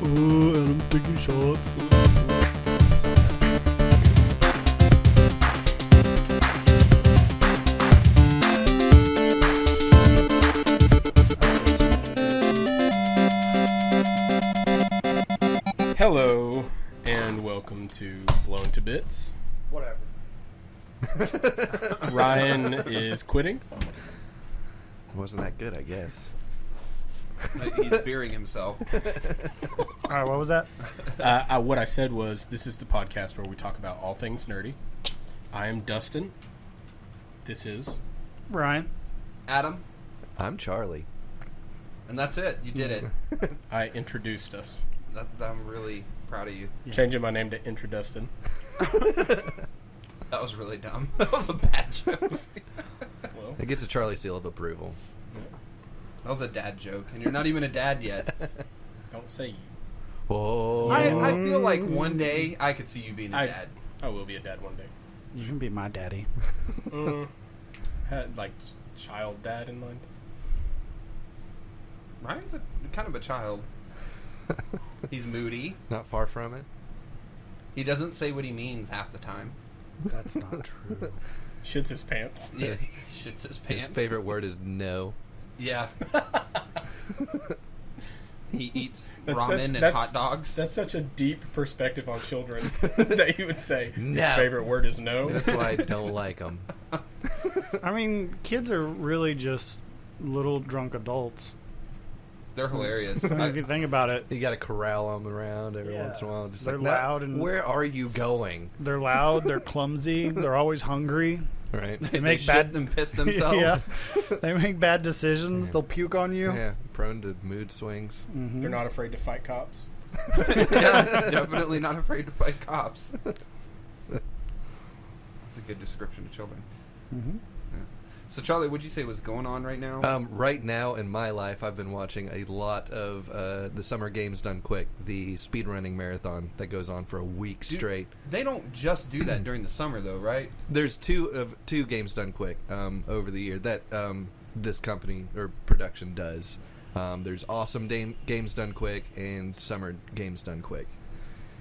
Ooh, Adam taking shots. Hello, and welcome to Blown to Bits. Whatever. Ryan is quitting. Wasn't that good, I guess. He's beering himself. All right, what was that? What I said was, this is the podcast where we talk about all things nerdy. I am Dustin. This is... Ryan. Adam. I'm Charlie. And that's it. You did it. I introduced us. I'm really proud of you. Changing my name to Introdustin. That was really dumb. That was a bad joke. Well, It gets a Charlie seal of approval. That was a dad joke. And you're not even a dad yet. don't say you. Whoa. I feel like one day I could see you being a dad. I will be a dad one day. You can be my daddy. Had, like, child dad in mind. Ryan's kind of a child. He's moody. Not far from it. He doesn't say what he means half the time. That's not true. Shits his pants. Yeah, he shits his pants. His favorite word is no. Yeah. He eats That's ramen such- and that's- hot dogs. That's such a deep perspective on children that you would say his No. favorite word is no. That's why I don't like them. I mean, kids are really just little drunk adults. They're hilarious. If you think about it, You got to corral them around every Yeah. once in a while. Just They're like, "No, loud and- where are you going?" they're loud, they're clumsy, they're always hungry. Right? They make shit bad- and piss themselves. Yeah. They make bad decisions. Yeah. They'll puke on you. Yeah, prone to mood swings. Mhm. They're not afraid to fight cops. Yeah, definitely not afraid to fight cops. That's a good description of children. Mhm. So, Charlie, what'd you say was going on right now? Right now in my life, I've been watching a lot of the Summer Games Done Quick, the speedrunning marathon that goes on for a week Dude, straight. They don't just do that during the summer, though, right? There's two games done quick over the year that this company or production does. There's Awesome Games Done Quick and Summer Games Done Quick.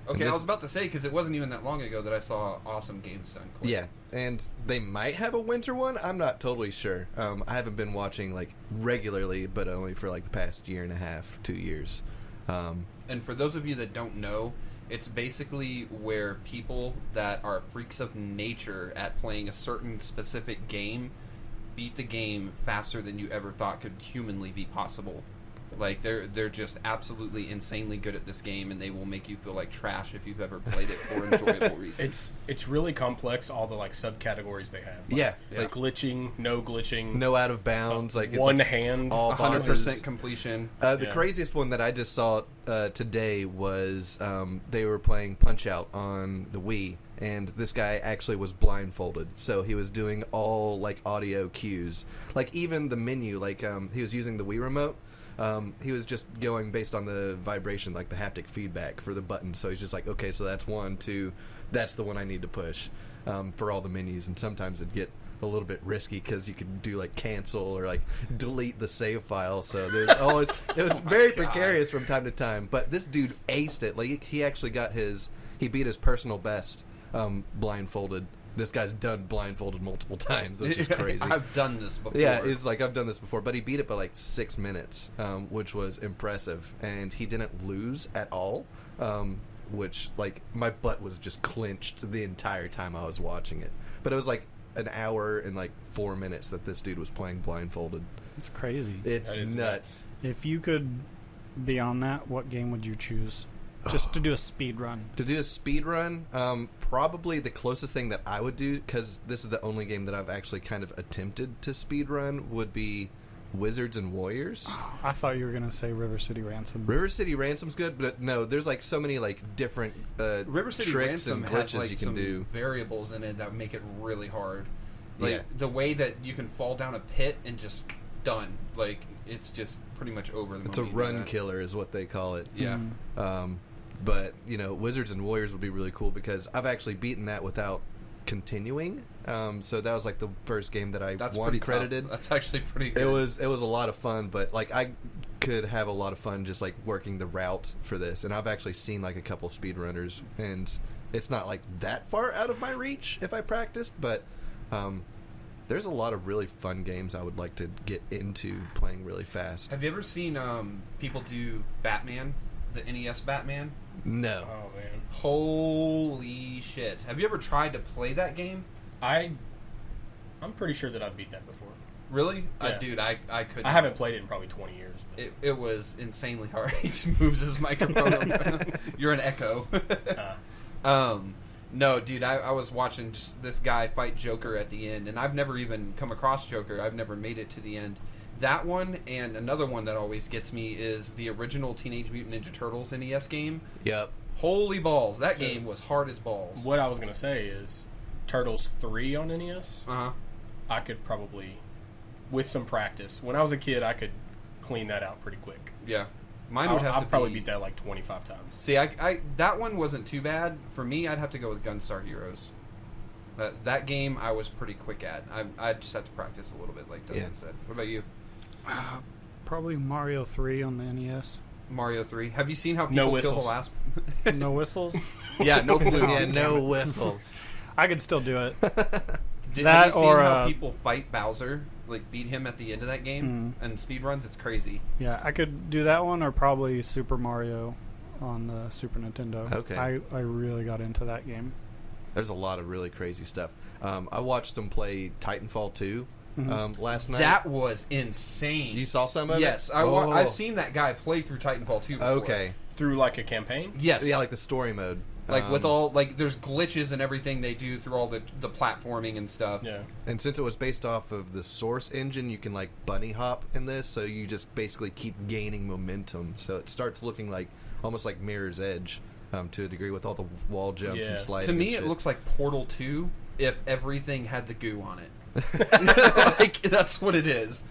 Okay, this- I was about to say, because it wasn't even that long ago that I saw Awesome Games Done Quick. Yeah, and they might have a winter one. I'm not totally sure. I haven't been watching like regularly, but only for like the past year and a half, 2 years. And for those of you that don't know, it's basically where people that are freaks of nature at playing a certain specific game beat the game faster than you ever thought could humanly be possible. Like, they're just absolutely insanely good at this game, and they will make you feel like trash if you've ever played it for enjoyable reasons. It's really complex, all the like subcategories they have. Like, Yeah, like glitching, no glitching, no out of bounds, like it's one like hand. all 100% bosses. completion. The Yeah. craziest one that I just saw today was they were playing Punch-Out on the Wii, and this guy actually was blindfolded, so he was doing all like audio cues, like even the menu, like he was using the Wii remote. He was just going based on the vibration, like the haptic feedback for the buttons. So he's just like, okay, so that's 1, 2, that's the one I need to push for all the menus. And sometimes it'd get a little bit risky because you could do like cancel or like delete the save file. So there's always it was very precarious from time to time. But this dude aced it. Like he actually got he beat his personal best blindfolded. This guy's done blindfolded multiple times, which is crazy. I've done this before. Yeah, it's like I've done this before, but he beat it by like 6 minutes, which was impressive, and he didn't lose at all, which like my butt was just clenched the entire time I was watching it. But it was like an hour and like 4 minutes that this dude was playing blindfolded. It's crazy. It's That is nuts. If you could be on that, what game would you choose? Just to do a speed run. To do a speed run, probably the closest thing that I would do, because this is the only game that I've actually kind of attempted to speed run, would be Wizards and Warriors. I thought you were going to say River City Ransom. River City Ransom's good, but no, there's like so many like different River City tricks Ransom and has glitches like you can some do. variables in it that make it really hard. Like Yeah. the way that you can fall down a pit and just done. Like it's just pretty much over the It's a moment you do run that. killer is what they call it. Yeah. Mm. But, you know, Wizards and Warriors would be really cool because I've actually beaten that without continuing. So that was like the first game that I That's won pretty credited. Tough. That's actually pretty good. It was a lot of fun, but like I could have a lot of fun just like working the route for this, and I've actually seen like a couple speedrunners, and it's not like that far out of my reach if I practiced, but there's a lot of really fun games I would like to get into playing really fast. Have you ever seen people do Batman, the NES Batman? No. Oh man, Holy shit! Have you ever tried to play that game? I'm pretty sure that I've beat that before. Really? Yeah. Dude, I couldn't. I haven't played it in probably 20 years. But. It was insanely hard. He just moves his microphone. You're an echo. No, dude, I was watching just this guy fight Joker at the end, and I've never even come across Joker. I've never made it to the end. That one, and another one that always gets me is the original Teenage Mutant Ninja Turtles NES game. Yep. Holy balls. That game was hard as balls. What I was going to say is Turtles 3 on NES, Uh-huh. I could probably, with some practice, when I was a kid, I could clean that out pretty quick. Yeah. Mine would have I'll to probably be... beat that like 25 times. See, I that one wasn't too bad. For me, I'd have to go with Gunstar Heroes. That game I was pretty quick at. I just had to practice a little bit, like Dustin said. What about you? Probably Mario 3 on the NES. Mario 3. Have you seen how people No kill whistles. the last... No whistles. Yeah, no flutes. Yeah, no whistles. I could still do it. Have you That seen or, how people fight Bowser? Like, beat him at the end of that game? Mm. And speedruns? It's crazy. Yeah, I could do that one or probably Super Mario on the Super Nintendo. Okay. I really got into that game. There's a lot of really crazy stuff. I watched them play Titanfall 2 last night. That was insane. You saw some of it? Yes, I've seen that guy play through Titanfall 2 before. Okay. Through like a campaign? Yes. Yeah, like the story mode. Like with all like there's glitches and everything they do through all the platforming and stuff. Yeah. And since it was based off of the Source engine, you can like bunny hop in this, so you just basically keep gaining momentum. So it starts looking like almost like Mirror's Edge to a degree with all the wall jumps Yeah. and sliding. To me, and it shit. looks like Portal 2 if everything had the goo on it. Like that's what it is.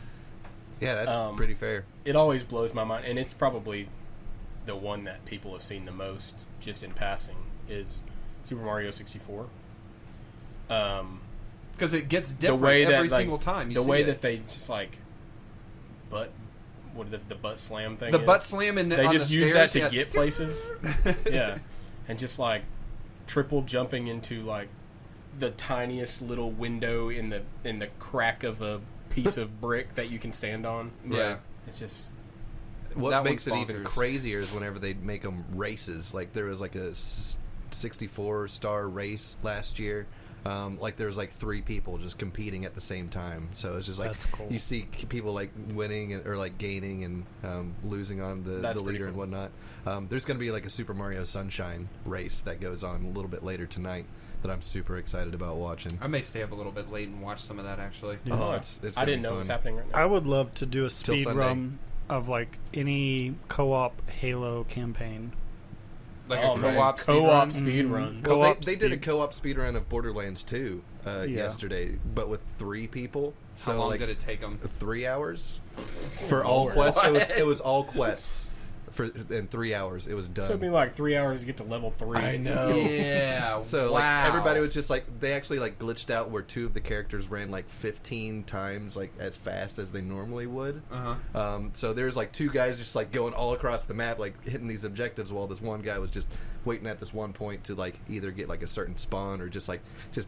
Yeah, that's pretty fair. It always blows my mind, and it's probably the one that people have seen the most just in passing is Super Mario 64. Because it gets The different way that every like, single time. You the see way it. that they just like butt what the butt slam thing the is. butt slam and They on just the use that stairs, to yeah. get places. Yeah. And just like triple jumping into like the tiniest little window in the crack of a piece of brick that you can stand on. Yeah. It's just What That makes it one's even bonkers. crazier is whenever they make them races. Like there was like a 64-star race last year. Like there was like 3 people just competing at the same time. So it's just like That's cool. you see people like winning or like gaining and losing on the That's pretty leader and cool. whatnot. There's going to be like a Super Mario Sunshine race that goes on a little bit later tonight that I'm super excited about watching. I may stay up a little bit late and watch some of that actually. Yeah. Oh, it's I gonna didn't be know fun. it was happening right now. I would love to do a Till speed Sunday. run of like any co-op Halo campaign. Like Oh, a man. co-op Co-op speedrun. speed Mm. runs. Well, Co-op they did a speed. co-op speedrun of Borderlands 2 Yeah. yesterday, but with 3 people. So How long like did it take them? 3 hours for all Lord. quests. What? It was all quests for in 3 hours. It was done. It took me like 3 hours to get to level 3. I know. Yeah. So wow. like everybody was just like they actually like glitched out where 2 of the characters ran like 15 times like as fast as they normally would. Uh-huh. So there's like 2 guys just like going all across the map like hitting these objectives while this one guy was just waiting at this one point to like either get like a certain spawn or just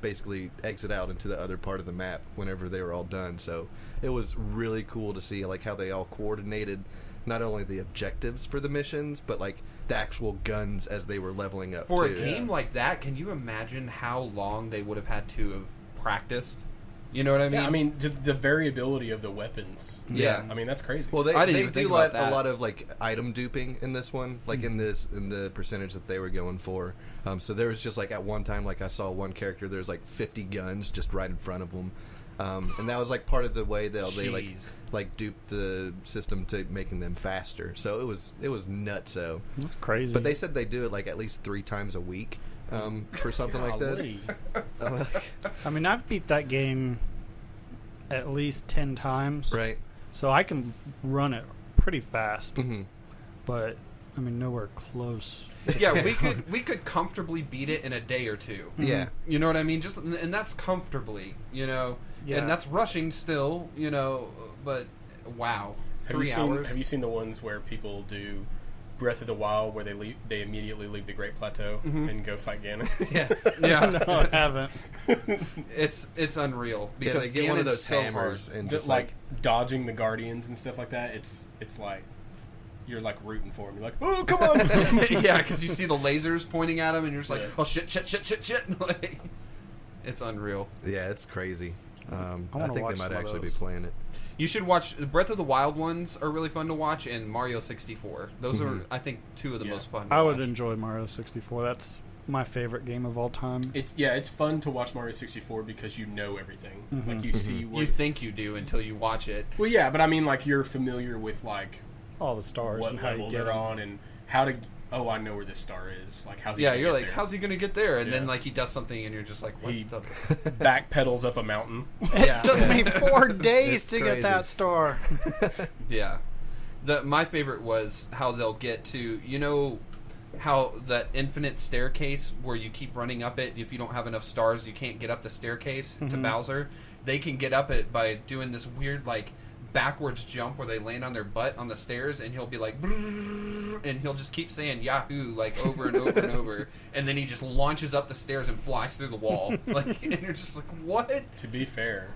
basically exit out into the other part of the map whenever they were all done. So it was really cool to see like how they all coordinated not only the objectives for the missions but like the actual guns as they were leveling up For too. a game like that, can you imagine how long they would have had to have practiced? You know what I mean? Yeah, I mean the variability of the weapons. Yeah. I mean that's crazy. Well, I didn't they even do think let about that. a lot of like item duping in this one, like in the percentage that they were going for. So there was just like at one time, like I saw one character, there's like 50 guns just right in front of them, and that was like part of the way they Jeez. like duped the system to making them faster. So it was nutso. That's crazy. But they said they do it like at least 3 times a week for something like this. Golly. I mean, I've beat that game at least 10 times. Right. So I can run it pretty fast. Mm-hmm. But I mean, nowhere close. Yeah, we could comfortably beat it in a day or two. Yeah. You know what I mean? And that's comfortably, Yeah. And that's rushing still, but wow. 3 hours. Have you seen the ones where people do Breath of the Wild where they immediately leave the Great Plateau and go fight Ganon? Yeah. No, I haven't. It's unreal because they get one of Ganon's those so hammers hard. and Just just like dodging the Guardians and stuff like that. It's like you're like rooting for him. You're like, oh, come on! Yeah, because you see the lasers pointing at him, and you're just like, Yeah. oh shit! Like, it's unreal. yeah, it's crazy. I wanna think watch they might some of actually be those. playing it. You should watch Breath of the Wild ones are really fun to watch, and Mario 64. Those are, I think, two of the Yeah. most fun. To I would watch. enjoy Mario 64. That's my favorite game of all time. It's fun to watch Mario 64 because you know everything. Like you see what. You think you do until you watch it. Well, yeah, but I mean, like you're familiar with like All the stars what and how you level get they're them. on and how to. Oh, I know where this star is. Like how's he? Yeah, gonna you're get like, there? how's he gonna get there? And then Yeah. like he does something, and you're just like, what He- the? backpedals up a mountain. Yeah, Took me 4 days It's to crazy. get that star. yeah. My favorite was how they'll get to how that infinite staircase where you keep running up it. If you don't have enough stars, you can't get up the staircase to Bowser. They can get up it by doing this weird like backwards jump where they land on their butt on the stairs, and he'll be like, "Brrr," and he'll just keep saying Yahoo like over and over and over, and then he just launches up the stairs and flies through the wall. Like, and you're just like, what? To be fair,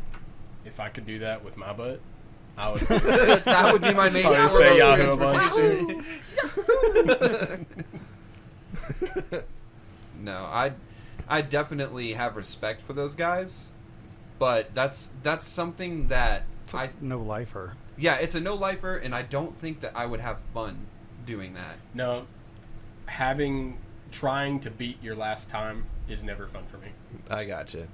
if I could do that with my butt, I would. That would be my main Probably mode say of Yahoo a bunch. transportation. No, I definitely have respect for those guys, but that's something that It's a no lifer. yeah, it's a no lifer, and I don't think that I would have fun doing that. No, trying to beat your last time is never fun for me. I gotcha.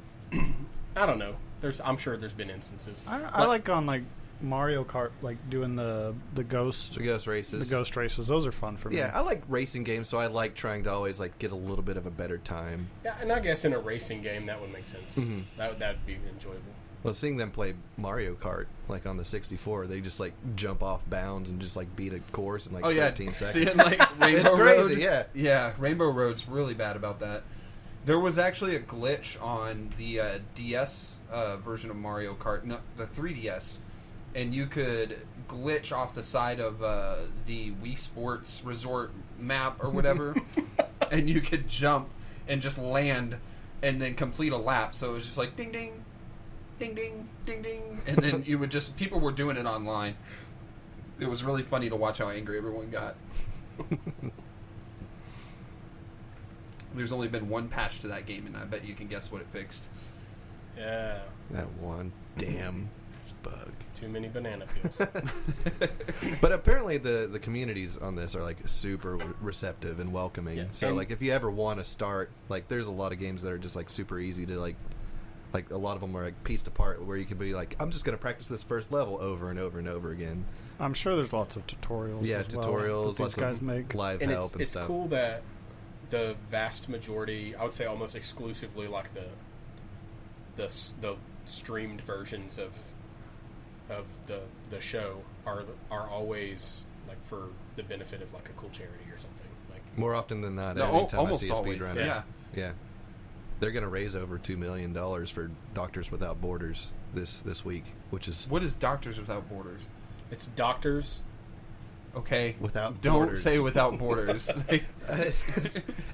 I don't know. I'm sure there's been instances. I like on like Mario Kart, like doing the ghost The ghost races. the ghost races. Those are fun for me. Yeah, I like racing games, so I like trying to always like get a little bit of a better time. Yeah, and I guess in a racing game that would make sense. Mhm. That'd be enjoyable. Well, seeing them play Mario Kart like on the 64, they just like jump off bounds and just like beat a course in like Oh yeah, 13 seconds. seeing like Rainbow crazy, Road. yeah. Yeah, Rainbow Road's really bad about that. There was actually a glitch on the DS version of Mario Kart, no, the 3DS, and you could glitch off the side of the Wii Sports Resort map or whatever, and you could jump and just land and then complete a lap. So it was just like ding ding, ding ding, ding ding, and then you would just people were doing it online. It was really funny to watch how angry everyone got. There's only been one patch to that game, and I bet you can guess what it fixed. Yeah, That one damn bug. too many banana peels. But apparently the communities on this are like super receptive and welcoming. Yeah, So and- like if you ever want to start, like there's a lot of games that are just like super easy to like a lot of them are like pieced apart where you can be like, I'm just gonna practice this first level over and over and over again. I'm sure there's lots of tutorials. Yeah, as well tutorials, that these lots guys of make. live And help and it's stuff. cool that the vast majority, I would say almost exclusively, like the streamed versions of the show are always like for the benefit of like a cool charity or something. Like More often than not, No, anytime I almost see a always. speedrunner. Yeah. Yeah. They're going to raise over $2 million for Doctors Without Borders this week, which is What is Doctors Without Borders? it's doctors. Okay, Without don't Borders. say Without Borders.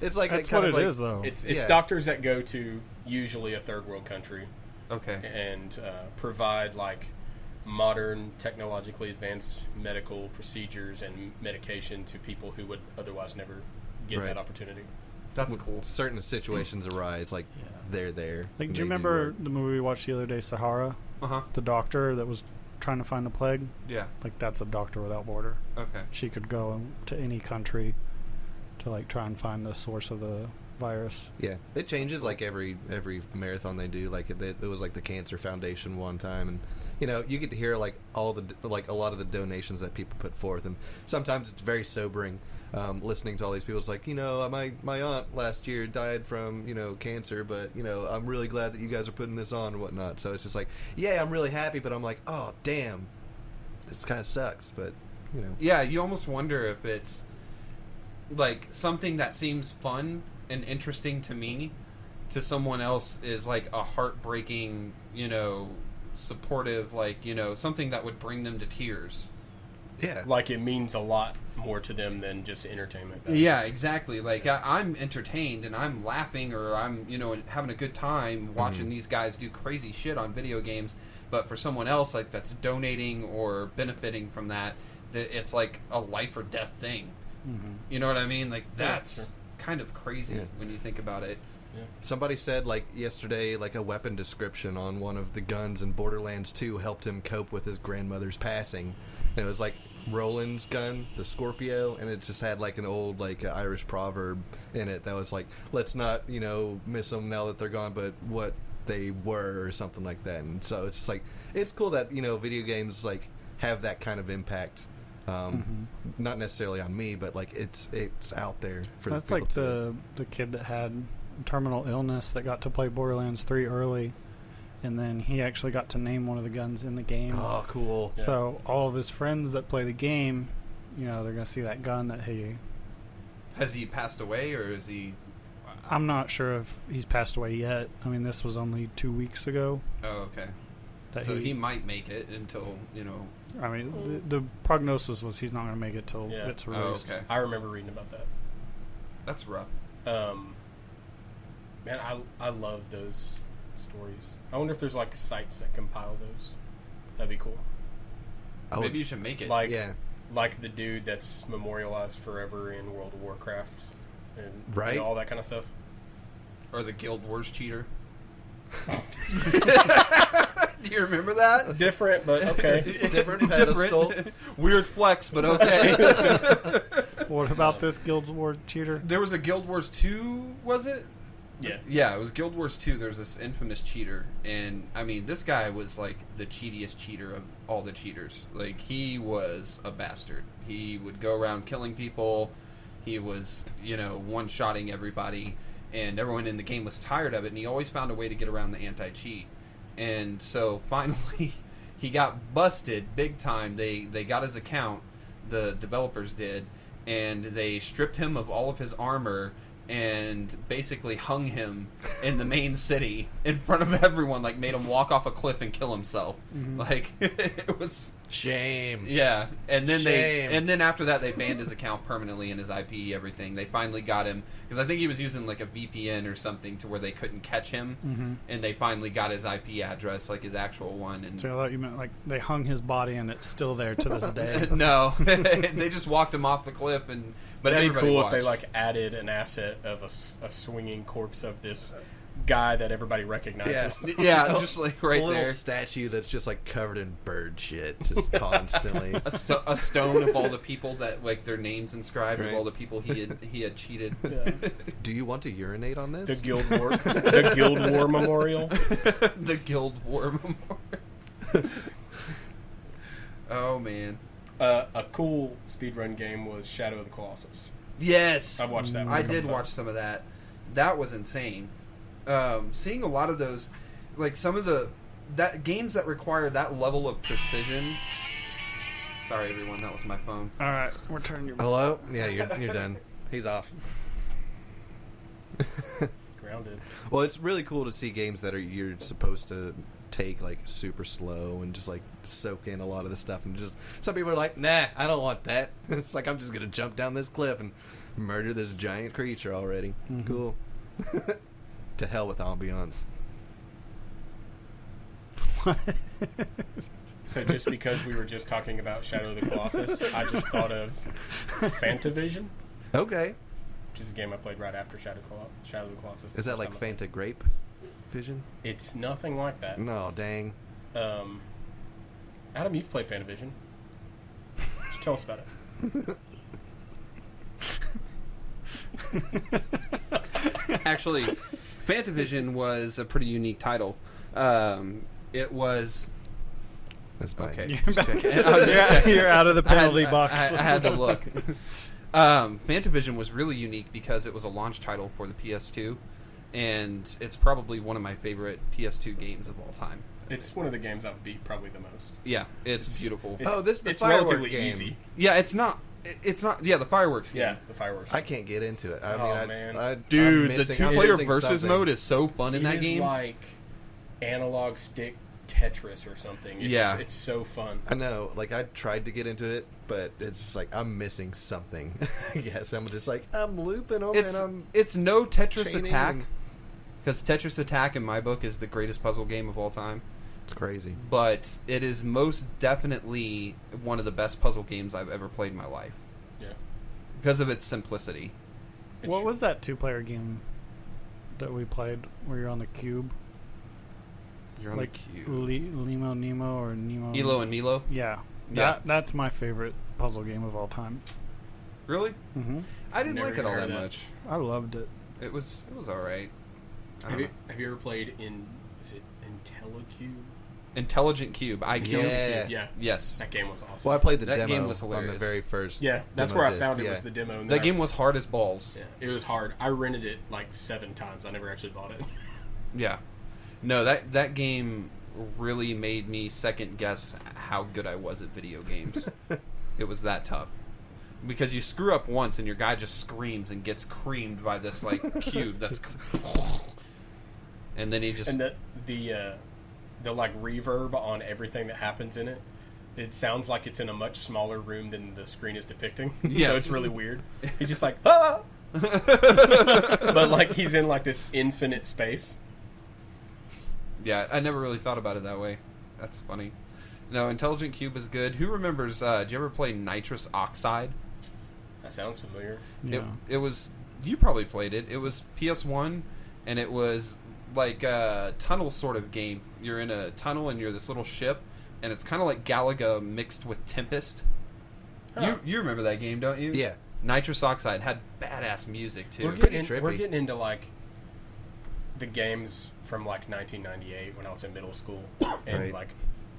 it's like That's kind what of it like, is, though. It's Yeah. doctors that go to usually a third world country Okay. and provide like modern, technologically advanced medical procedures and medication to people who would otherwise never get Right. that opportunity. That's when cool. certain situations arise, like they're there. Like, and do you they remember work. the movie we watched the other day, Sahara? Uh-huh. The doctor that was trying to find the plague? Yeah. Like, that's a doctor without border. Okay. She could go to any country to, like, try and find the source of the virus. Yeah, it changes like every marathon they do. Like it was like the Cancer Foundation one time, and you get to hear like all the like a lot of the donations that people put forth, and sometimes it's very sobering. Listening to all these people, it's like my aunt last year died from cancer, but I'm really glad that you guys are putting this on and whatnot. So it's just like, yeah, I'm really happy, but I'm like, oh damn, this kind of sucks. But Yeah, you almost wonder if it's like something that seems fun and interesting to me, to someone else is like a heartbreaking, supportive, something that would bring them to tears. Yeah. Like it means a lot more to them than just entertainment. Yeah, exactly. Like I'm entertained and I'm laughing, or I'm having a good time watching these guys do crazy shit on video games. But for someone else, like that's donating or benefiting from that, it's like a life or death thing. You know what I mean? Like that's kind of crazy when you think about it. Yeah. Somebody said, like, yesterday, like, a weapon description on one of the guns in Borderlands 2 helped him cope with his grandmother's passing. And it was, like, Roland's gun, the Scorpio, and it just had, like, an old, like, Irish proverb in it that was, like, let's not, miss them now that they're gone, but what they were, or something like that. And so it's just, like, it's cool that, video games, like, have that kind of impact. Not necessarily on me, but, like, it's out there for That's people like the kid that had terminal illness that got to play Borderlands 3 early, and then he actually got to name one of the guns in the game. Oh, cool. Yeah. So all of his friends that play the game, they're going to see that gun that he... Has he passed away, or is he... I'm not sure if he's passed away yet. I mean, this was only 2 weeks ago. Oh, okay. That So he might make it until, I mean, the prognosis was he's not going to make it till it's released. Oh, okay. I remember reading about that. That's rough. Man, I love those stories. I wonder if there's like sites that compile those. That'd be cool. Maybe you should make it. Like the dude that's memorialized forever in World of Warcraft and all that kind of stuff. Or the Guild Wars cheater. Do you remember that? Different, but okay. Different pedestal. Weird flex, but okay. What about this Guild Wars cheater? There was a Guild Wars 2, was it? Yeah. Yeah, it was Guild Wars 2. There was this infamous cheater. And, I mean, this guy was, like, the cheatiest cheater of all the cheaters. Like, he was a bastard. He would go around killing people. He was, one-shotting everybody. And everyone in the game was tired of it. And he always found a way to get around the anti-cheat. And so, finally, he got busted big time. They got his account, the developers did, and they stripped him of all of his armor and basically hung him in the main city in front of everyone, like made him walk off a cliff and kill himself. Like it was shame. Yeah, and then Shame. then after that they banned his account permanently and his IP, everything. They finally got him because I think he was using like a VPN or something to where they couldn't catch him, and they finally got his IP address, like his actual one. And So I thought you meant like they hung his body and it's still there to this day. no, they just walked him off the cliff But it'd be cool watched. if they like added an asset of a swinging corpse of this guy that everybody recognizes. Yeah, just like right a little there. statue that's just like covered in bird shit, just constantly. A stone of all the people that like their names inscribed Right. of all the people he had cheated. Yeah. Do you want to urinate on this? The Guild War Memorial. The Guild War Memorial. Oh man. A cool speedrun game was Shadow of the Colossus. Yes, I've watched that one. I a couple did times. watch some of that. That was insane. Seeing a lot of those, like some of the games that require that level of precision. Sorry, everyone, that was my phone. All right, we're turning your... Hello? Yeah, you're done. He's off. Grounded. Well, it's really cool to see games that you're supposed to take like super slow and just like soak in a lot of the stuff, and just some people are like, nah, I don't want that. It's like I'm just gonna jump down this cliff and murder this giant creature already. Cool. To hell with ambiance. So just because we were just talking about Shadow of the Colossus, I just thought of Fantavision, Okay. which is a game I played right after Shadow of the Colossus. Is that like First time I Fanta Grape Vision? played. It's nothing like that. No, dang. Adam, you've played Fantavision. Just tell us about it. Actually, Fantavision was a pretty unique title. It was That's mine. okay. You're, just checking. I was just checking. you're out of the penalty I box. had to look. Fantavision was really unique because it was a launch title for the PS2, and it's probably one of my favorite PS2 games of all time. It's one of the games I've beat probably the most. Yeah, it's beautiful. It's, Oh, this is the it's firework relatively game. easy. Yeah, it's not It's not. Yeah, the fireworks game. Yeah, the fireworks. I can't get into it. I Oh, mean, man. Dude, I'm the missing- I'm two-player missing versus something. mode is so fun in that It is game. like analog stick Tetris or something. It's, Yeah. it's so fun. I know. Like, I tried to get into it, but it's like I'm missing something. I guess I'm just like I'm looping them, and I'm It's no Tetris chaining Attack, and- because Tetris Attack in my book is the greatest puzzle game of all time. it's crazy. But it is most definitely one of the best puzzle games I've ever played in my life Yeah. because of its simplicity. What was that 2-player game that we played where you're on the cube? You're on Like the cube. Limo Nemo or Nemo? Elo and Milo. Yeah. Yeah. That's my favorite puzzle game of all time. Really? Mm-hmm. I didn't Never like it all heard that of that. much. I loved it. It was all right. I don't know. Have you ever played in? Is it IntelliCube? Intelligent Cube. Yeah. Yeah. Yes. That game was awesome. Well, I played the That demo game was on the hilarious. very first. Yeah, that's demo where I disc, found it yeah. was the demo. And That then game was hard as balls. Yeah, it was hard. I rented it like 7 times. I never actually bought it. Yeah. No, that game really made me second guess how good I was at video games. It was that tough. Because you screw up once and your guy just screams and gets creamed by this like cube that's and then he just And the like reverb on everything that happens in it. It sounds like it's in a much smaller room than the screen is depicting. Yes. So it's really weird. He's just like, ah! But like he's in like this infinite space. Yeah, I never really thought about it that way. That's funny. No, Intelligent Cube is good. Who remembers did you ever play Nitrous Oxide? That sounds familiar. Yeah. It was you probably played it. It was PS1 and it was like a tunnel sort of game. You're in a tunnel and you're this little ship and it's kind of like Galaga mixed with Tempest. Huh. You remember that game, don't you? Yeah. Nitrous Oxide had badass music too. We're pretty getting, trippy. into like the games from like 1998 when I was in middle school and Right. like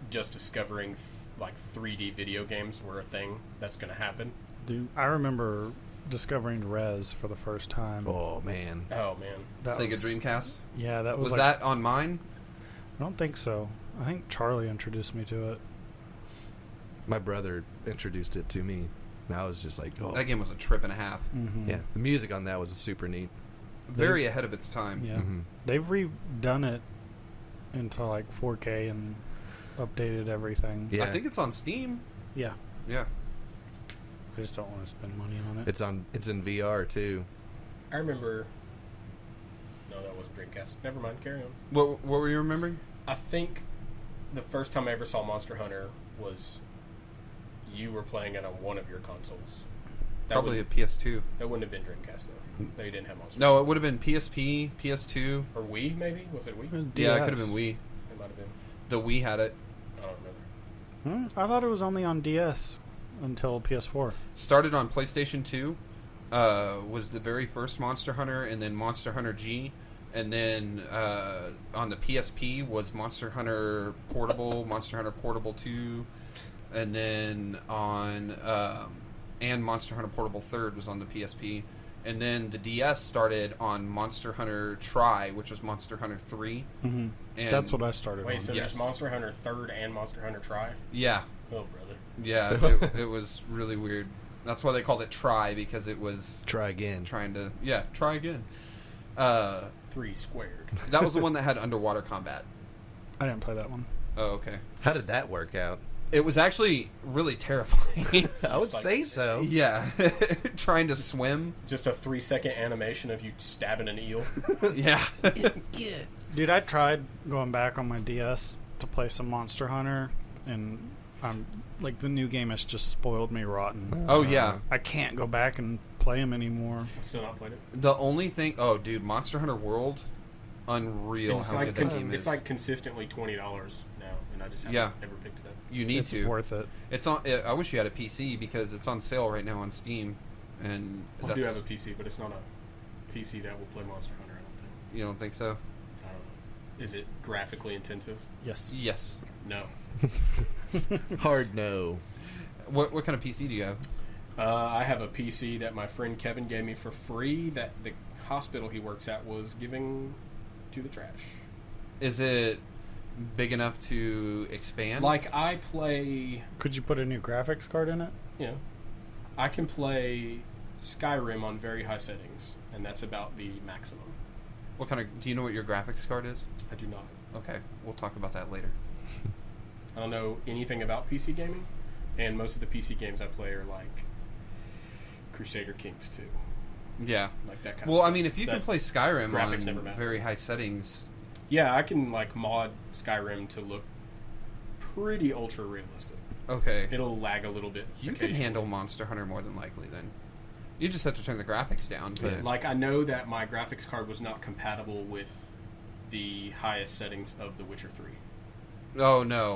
just discovering like 3D video games were a thing that's going to happen. Dude, I remember discovering Rez for the first time. Oh man. Oh man. That Sega was- Dreamcast. Yeah, that was Was like, that on mine? I don't think so. I think Charlie introduced me to it. My brother introduced it to me, and I was just like, oh. That game was a trip and a half. Mm-hmm. Yeah, the music on that was super neat. Very ahead of its time. Yeah. Mhm. They've redone it into like 4K and updated everything. Yeah. I think it's on Steam. Yeah. Yeah. I just don't want to spend money on it. It's in VR too. I remember. No, that wasn't Dreamcast. Never mind. Carry on. What were you remembering? I think the first time I ever saw Monster Hunter was you were playing it on one of your consoles. That Probably a wouldn't- PS2. That wouldn't have been Dreamcast though. No, you didn't have Monster. No, it would have been PSP, PS2. Or Wii maybe? Was it Wii? Yeah, it DS. could have been Wii. It might have been. The Wii had it. I don't remember. I thought it was only on DS until PS4. Started on PlayStation 2. Was the very first Monster Hunter, and then Monster Hunter G, and then on the PSP was Monster Hunter Portable, Monster Hunter Portable 2, and then on and Monster Hunter Portable 3rd was on the PSP, and then the DS started on Monster Hunter Tri, which was Monster Hunter 3. Mm-hmm. And That's what I started Wait, on. so Yes. there's Monster Hunter 3rd and Monster Hunter Tri? Yeah, Oh, brother. yeah, it was really weird. That's why they called it Tri, because it was Try again. trying to try again. 3 squared. That was the one that had underwater combat. I didn't play that one. Oh, okay. How did that work out? It was actually really terrifying. I would It's like- say so. Yeah, trying to swim. Just a 3-second animation of you stabbing an eel. Yeah, Yeah. Dude, I tried going back on my DS to play some Monster Hunter, and I'm like the new game has just spoiled me rotten. Oh yeah. I can't go back and play them anymore. Still not played it. The only thing. Oh, dude, Monster Hunter World, unreal. It's how like good that game is. it's like consistently $20 now, and I just haven't Yeah. ever picked it up. you need It's to. worth it. It's on. I wish you had a PC because it's on sale right now on Steam, and I that's, do have a PC, but it's not a PC that will play Monster Hunter. I don't think. You don't think so? I don't know. Is it graphically intensive? Yes. Yes. No. Hard no. What kind of PC do you have? I have a PC that my friend Kevin gave me for free that the hospital he works at was giving to the trash. Is it big enough to expand? Like, I play, Could you put a new graphics card in it? you know, I can play Skyrim on very high settings, and that's about the maximum. What kind of? Do you know what your graphics card is? I do not. Okay, we'll talk about that later. I don't know anything about PC gaming, and most of the PC games I play are like Crusader Kings 2. Yeah. Like that kind of Well, stuff. I mean, if you can play Skyrim graphics never on matter. very high settings, Yeah, I can like mod Skyrim to look pretty ultra realistic. okay. It'll lag a little bit. You can occasionally. handle Monster Hunter more than likely then. You just have to turn the graphics down. But Yeah. Like, I know that my graphics card was not compatible with the highest settings of The Witcher 3. Oh, no.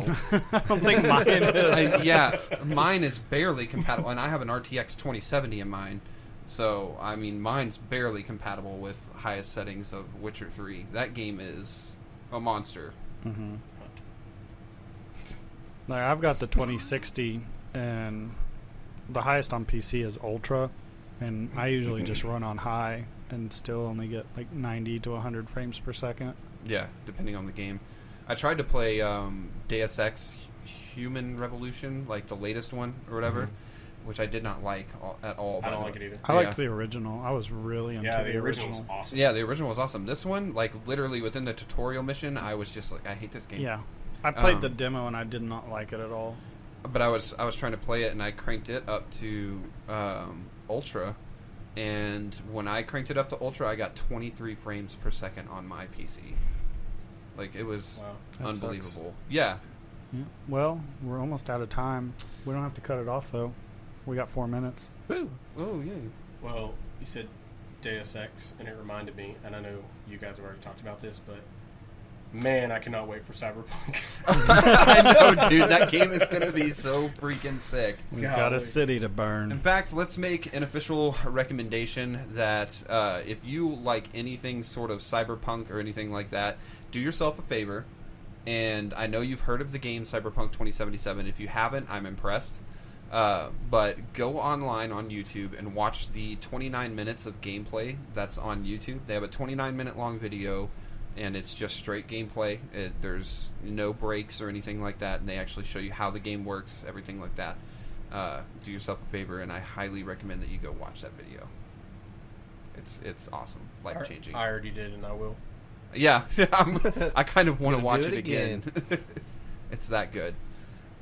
I don't think mine is. Yeah, mine is barely compatible, and I have an RTX 2070 in mine. So, I mean, mine's barely compatible with highest settings of Witcher 3. That game is a monster. Mm-hmm. Like, I've got the 2060, and the highest on PC is Ultra, and I usually just run on high and still only get like 90 to 100 frames per second. Yeah, depending on the game. I tried to play Deus Ex Human Revolution, like the latest one or whatever, which I did not like at all. I don't like it either. I liked the original. I was really into Yeah, the the original's original. awesome. Yeah, the original was awesome. This one, like literally within the tutorial mission, I was just like, I hate this game. Yeah. I played the demo and I did not like it at all. But I was trying to play it and I cranked it up to Ultra, and when I cranked it up to Ultra, I got 23 frames per second on my PC. Like, it was Wow. That unbelievable. Yeah. Yeah. Well, we're almost out of time. We don't have to cut it off though. We got 4 minutes. Woo. Oh yeah. Well, you said Deus Ex, and it reminded me, and I know you guys have already talked about this, but man, I cannot wait for Cyberpunk. I know, dude. That game is gonna be so freaking sick. We've got Golly. a city to In burn. fact, let's make an official recommendation that if you like anything sort of cyberpunk or anything like that, do yourself a favor. And I know you've heard of the game Cyberpunk 2077. If you haven't, I'm impressed. But go online on YouTube and watch the 29 minutes of gameplay that's on YouTube. They have a 29-minute long video, and it's just straight gameplay. There's no breaks or anything like that, and they actually show you how the game works, everything like that. Do yourself a favor, and I highly recommend that you go watch that video. It's awesome, life-changing. I already did, and I will. Yeah, I kind of want to Gonna watch do it it again. It's that good.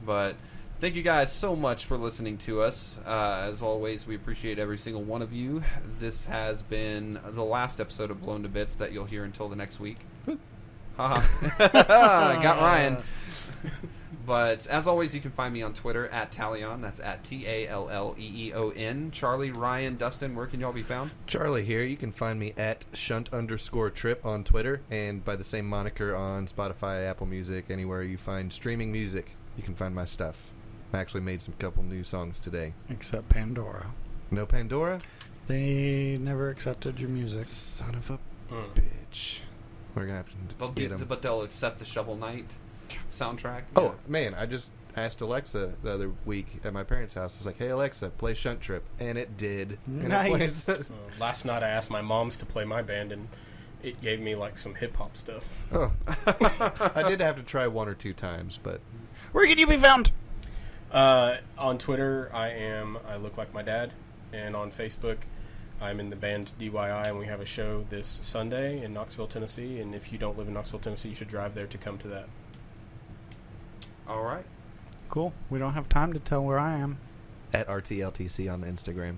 But thank you guys so much for listening to us. As always, we appreciate every single one of you. This has been the last episode of Blown to Bits that you'll hear until the next week. Haha. I got Ryan. But as always, you can find me on Twitter at Talleon. That's at TALLEEON. Charlie, Ryan, Dustin, where can y'all be found? Charlie here. You can find me at Shunt_trip on Twitter, and by the same moniker on Spotify, Apple Music, anywhere you find streaming music, you can find my stuff. I actually made some couple new songs today. Except Pandora. No Pandora? They never accepted your music. Son of a Mm. bitch. We're gonna have to get them. But they'll accept the Shovel Knight soundtrack. Oh, man, I just asked Alexa the other week at my parents' house. I was like, hey, Alexa, play Shunt Trip. And it did. And it Nice. played- Last night I asked my moms to play my band, and it gave me like some hip-hop stuff. Oh. I did have to try 1 or 2 times, but Where can you be found? On Twitter, I look like my dad, and on Facebook, I'm in the band DYI, and we have a show this Sunday in Knoxville, Tennessee. And if you don't live in Knoxville, Tennessee, you should drive there to come to that. All right. Cool. We don't have time to tell where I am. at RTLTC on Instagram.